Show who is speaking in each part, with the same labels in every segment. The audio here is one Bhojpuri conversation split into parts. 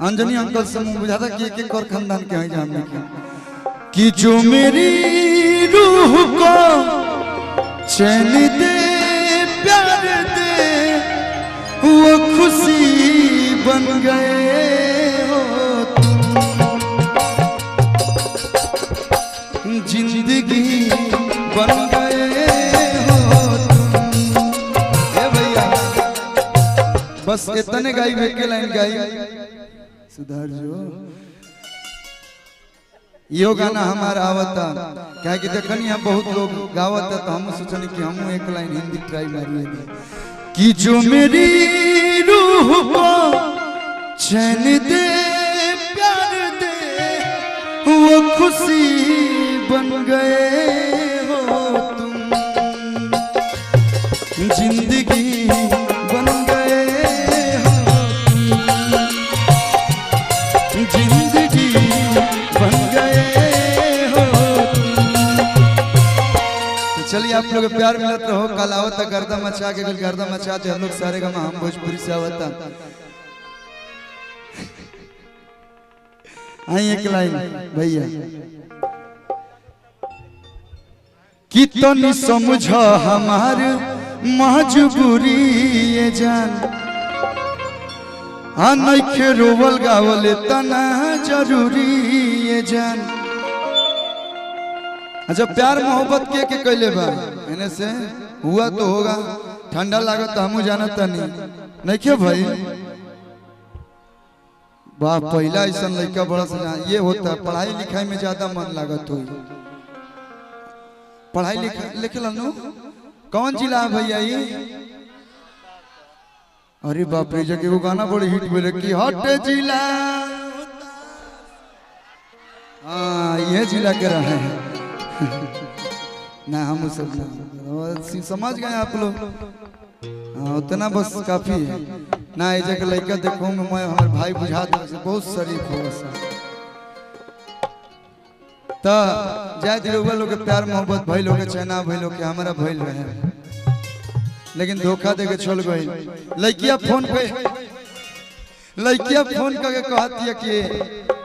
Speaker 1: अंजनी अंकल से मुझे बुझा था कि एक और खानदान के हैं जानने कि जो मेरी रूह को चैन दे प्यार दे वो खुशी बन गए हो तुम, जिंदगी बन गए हो तुम। ए भैया बस इतने गाई के लाइन गाई सुधार जो यो गाना हमारा आवता क्या कि देखनी हम बहुत लोग गावता तो हम सोचनी कि हम एक लाइन हिंदी ट्राई मारिए कि जो मेरी रूह को चैन दे प्यार दे वो खुशी बन गए हो तुम, जिंदगी बन गए हो तुम, जिंदगी बन गए हो तुम। तो चलिए आप लोग प्यार मिलत रहो। कल आवता गर्दा मचा के गर्दा मचाते हम लोग सारे गमा हम भोजपुरी से आवता आई एक लाइन भैया कि तो नहीं समझो हमार मजबूरी ये जान नइखे रोवल गावल तना जरूरी ये जान। अच्छा प्यार मोहब्बत के कैले बा एने से हुआ तो होगा ठंडा लागत तो हमू जानता नहीं नहीं क्यों भाई वाह पहला ऐसा लड़का बड़ा सा ये होता है पढ़ाई लिखाई में ज्यादा मन लागत हो। पढ़ाई लिखे लो कौन जिला है भैया ये? अरे बाप रे जगह वो गाना बड़ी हिट बोले कि हट जिला हाँ ये जिला के रहे हैं ना हम सब समझ गए आप लोग हाँ उतना बस काफी है ना ये जगह लड़का देखो मैं हमारे भाई बुझा दे बहुत शरीफ हो तो जाए दिलवा लोग प्यार मोहब्बत भाई लोग चैना भाई लोग के हमारा भाई रहे लेकिन धोखा दे के छोड़ गई। लड़किया फोन करके कहती है कि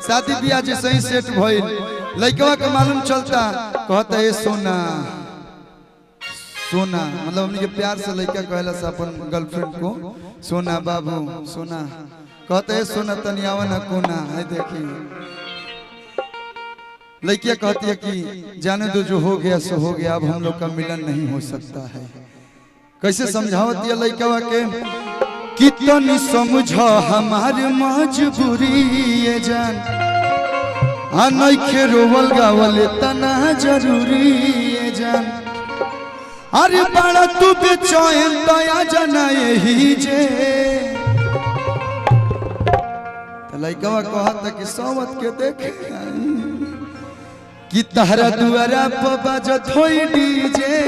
Speaker 1: शादी ब्याह जैसे ही सेट भइल लड़कवा के मालूम चलता कहता है सोना सोना मतलब हमने के प्यार से लड़का कहला से अपन गर्लफ्रेंड को सोना बाबू सोना कहता है सोना तनियावा ना कोना है देखी। लड़किया कहती है कि जाने दो जो हो गया सो हो गया अब हम लोग का मिलन नहीं हो सकता है। कैसे समझावती है लड़का के कितनी समझो हमारी मजबूरी ये जान नइखे रोवल गावल तना जरूरी ये जान। अरे बड़ा तू बेचैन दया जना यही जे लड़का कहता कि सोवत के देखे कि तहरा दुआरा पर बजत होई डीजे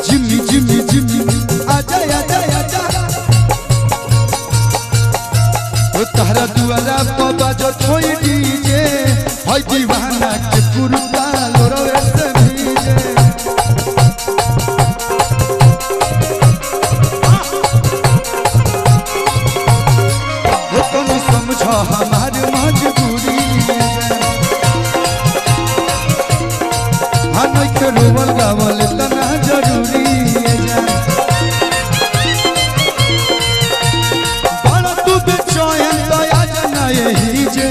Speaker 1: जिम्मी जिम्मी जिम्मी आजा आजा आजा ओ तहरा दुआरा पर बजत होई डीजे होई दीवाना के कुर्ता लोरे से भीजे वो तो नहीं समझो हमारी मजबूरी हाँ नइखे रोवल गावल तना जरूरी बड़ा तू बेचैन दया जना यही जे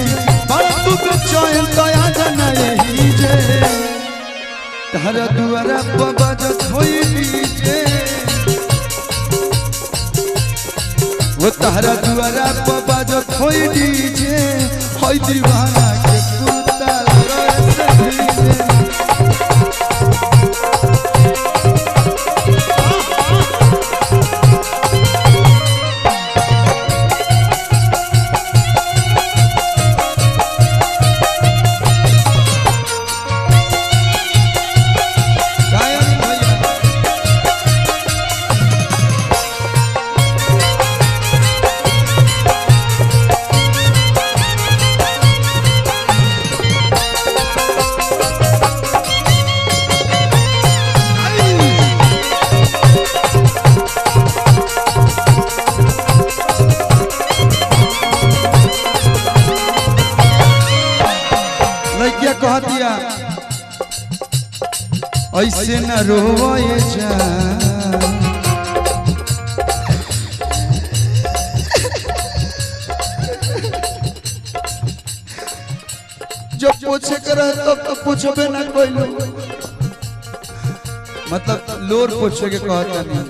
Speaker 1: बड़ा तू बेचैन दया जना यही जे तहरा दुआरा पर बजत होई डीजे वो तहरा दुआरा पर बजत होई डीजे होई दीवाना के कुर्ता लोरे से भीजे कहतिया ऐसे न रोए जान जब पूछे करे तब तो पूछबे ना कोई लोग मतलब लोर पूछे के कहता नहीं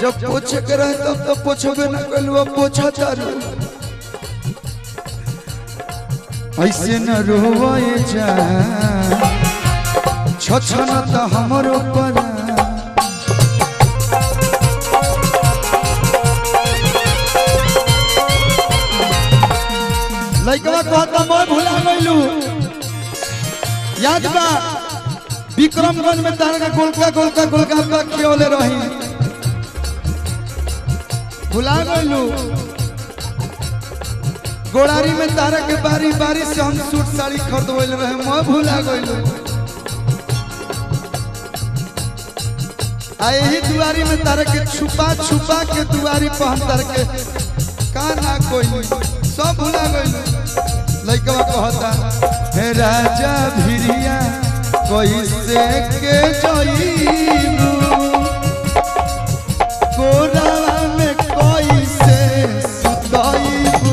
Speaker 1: जब पूछे करे तब तो पूछबे ना कोई लोग पूछा तारू ऐसे न रोए जान छछन त हमरो पर लइकवा कहता मैं भुला गइलू याद बा विक्रमगंज में तार का गोलका खियोले रही भुला गइलू गोड़ारी में तारा के बारी बारी से हम सूट साड़ी खरीदवल रहे मैं भुला गइलू आ यही दुआरी में तारा के छुपा छुपा के दुआरी पहन तार के का ना कोई सब भुला गइलू लइकवा कहता हे राजा भिरिया कैसे के जइबू कोरावा में कैसे सुतइबू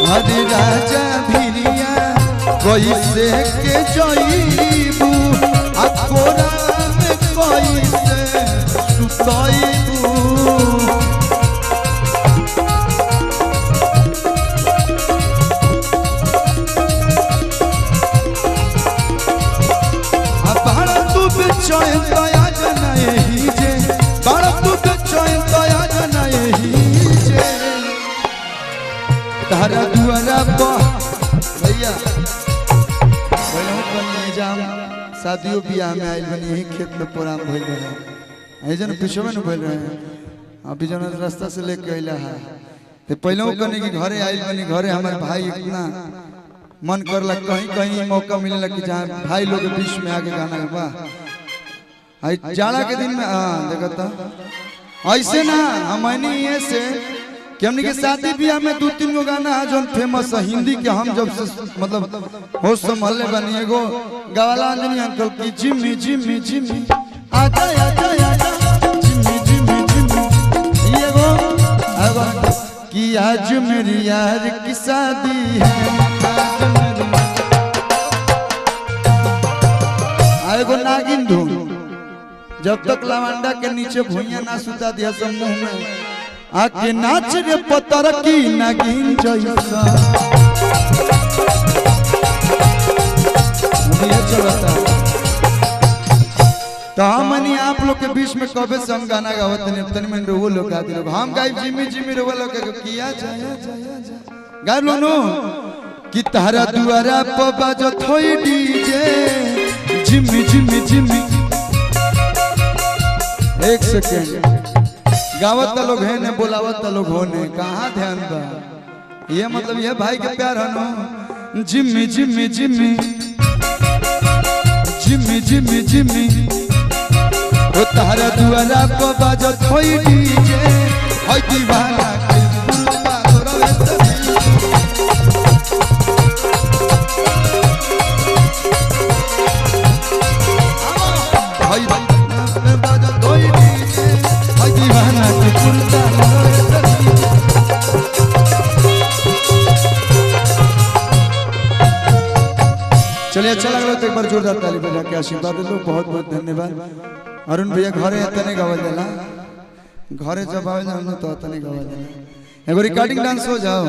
Speaker 1: हरे राजा भिरिया कैसे के जइबू आ कोरावा में कैसे सुतइबू चयन दया जनाए ही जे बड़ा दुख चयन दया जनाए ही जे तारा दुआरा पर भैया बोलहु कन्या जाम शादियों बियाह में आइल बनी यही खेत में प्रोग्राम भइल रहे ऐजन पिछवे न भइल रहे अभी जन रास्ता से लेके आइला है ते पहले कने की घरे आइल बनी घरे हमारे भाई इतना मन करला कहीं कहीं मौका मिलेला कि जहां भाई लोग के बीच में आके गाना बा जाड़ा के दिन में देखता ऐसे ना हमनी ये से कि हमनी के शादी ब्याह में 2-3 गो गाना है जो फेमस है हिंदी के हम जब से मतलब होश संभालने बनी एगो गवाला अंजनी अंकल की जिम्मी जिम्मी जिम्मी आजा आजा आजा जिम्मी जिम्मी जिम्मी ये एगो कि आज मेरी यार की शादी है एगो नागिन धुन जब तक लवंडा के नीचे भुइया ना सुता दिया समूह में आके नाच रे पतर की नागिन जैसा ये चलता तो हमनी आप लोग के बीच में कबे से हम गाना गावत नहीं तनी में रोवो लोग गाते लोग हम गाई जिम्मी जिम्मी रोवो लोग के किया जाया जाया जा गा लो नो कि तारा दुआरा पर बाजत होई डीजे जिम्मी जिम्मी जिम्मी एक सेकेंड गावत लोग है ने बोलावत लोग होने कहाँ ध्यान बा ये मतलब ये भाई के प्यार है ना जिम्मी जिम्मी जिम्मी जिम्मी जिम्मी जिम्मी वो तारा दुआरा को बाजत होई डीजे होई दीवाना के बुलबा तोरा होई बाजत होई डीजे होई दीवाना के बुलबा चलिए अच्छा लगा तो एक बार जोरदार ताली बजा के आशीर्वाद दो बहुत बहुत धन्यवाद अरुण भैया घरे तने गावल देला घरे जब आवे हम तो तने गावल देला एगो रिकॉर्डिंग डांस हो जाओ।